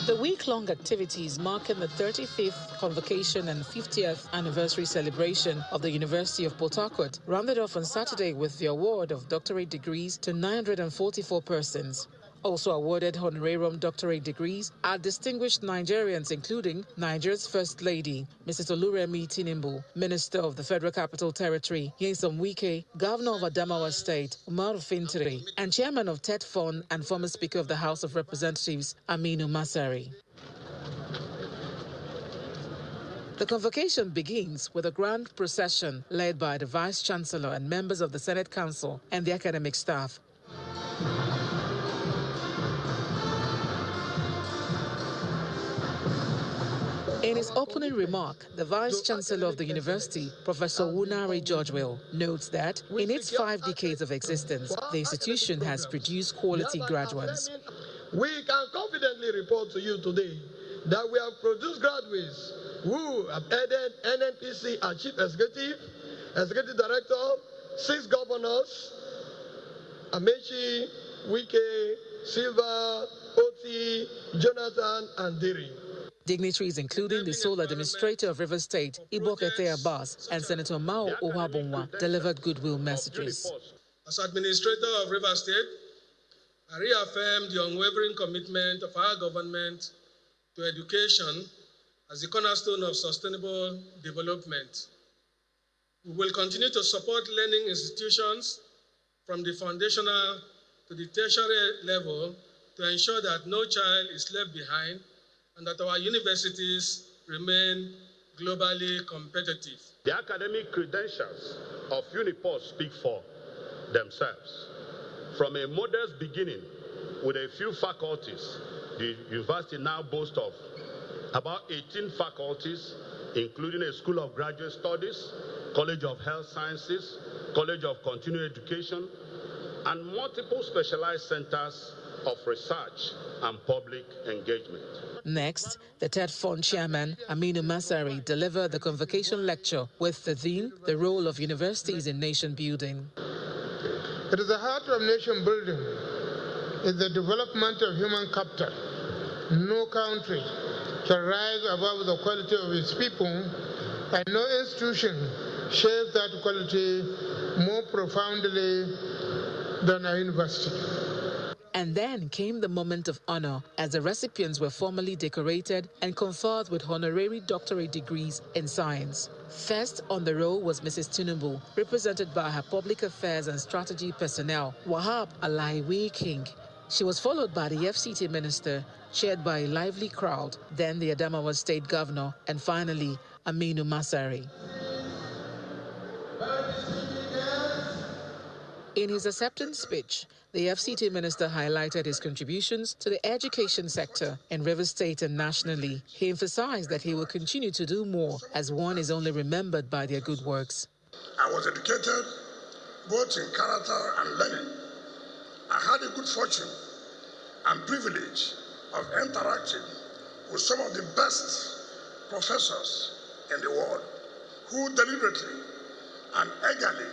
The week-long activities marking the 35th convocation and 50th anniversary celebration of the University of Port Harcourt rounded off on Saturday with the award of doctorate degrees to 944 persons. Also awarded honorarium doctorate degrees are distinguished Nigerians, including Nigeria's First Lady, Mrs. Oluremi Tinubu, Minister of the Federal Capital Territory, Nyesom Wike, Governor of Adamawa State, Umaru Fintiri, and Chairman of TED Fund and former Speaker of the House of Representatives, Aminu Masari. The convocation begins with a grand procession led by the Vice Chancellor and members of the Senate Council and the academic staff. In his opening remark, the Vice-Chancellor of the University, Professor Wunari Georgewell, notes that in its 5 decades of existence, the institution has produced quality graduates. We can confidently report to you today that we have produced graduates who have headed NNPC as Chief Executive, Executive Director, 6 governors, Amechi, Wike, Silva, Oti, Jonathan, and Diri. Dignitaries including the sole administrator of Rivers State, Ibokete Abbas, and Senator Mao Ohabonwa delivered goodwill messages. As administrator of Rivers State, I reaffirm the unwavering commitment of our government to education as the cornerstone of sustainable development. We will continue to support learning institutions from the foundational to the tertiary level to ensure that no child is left behind and that our universities remain globally competitive. The academic credentials of Uniport speak for themselves. From a modest beginning with a few faculties, the university now boasts of about 18 faculties, including a School of Graduate Studies, College of Health Sciences, College of Continuing Education, and multiple specialized centers of research and public engagement. Next, the TED Fund Chairman, Aminu Masari, delivered the convocation lecture with the theme, The Role of Universities in Nation Building. It is the heart of nation building, is the development of human capital. No country can rise above the quality of its people, and no institution shares that quality more profoundly than a university. And then came the moment of honor as the recipients were formally decorated and conferred with honorary doctorate degrees in science. First on the roll was Mrs. Tinubu, represented by her public affairs and strategy personnel, Wahab Alaiwi King. She was followed by the FCT minister, chaired by a lively crowd, then the Adamawa State governor, and finally Aminu Masari. In his acceptance speech, the FCT minister highlighted his contributions to the education sector in Rivers State and nationally. He emphasized that he will continue to do more, as one is only remembered by their good works. I was educated both in character and learning. I had a good fortune and privilege of interacting with some of the best professors in the world who deliberately and eagerly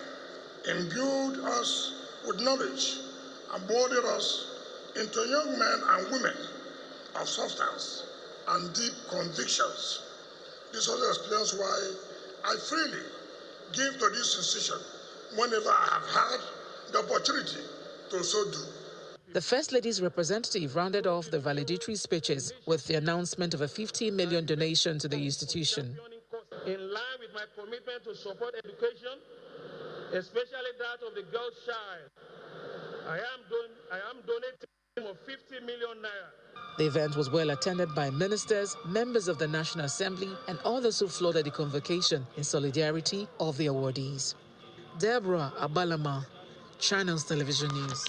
imbued us with knowledge and molded us into young men and women of substance and deep convictions. This also explains why I freely give to this institution whenever I have had the opportunity to so do. The First Lady's representative rounded off the valedictory speeches with the announcement of a 50 million donation to the institution. In line with my commitment to support education, especially that of the girl child, I am donating of 50 million naira. The event was well attended by ministers, members of the National Assembly, and others who flooded the convocation in solidarity of the awardees. Deborah Abalama, Channels Television News.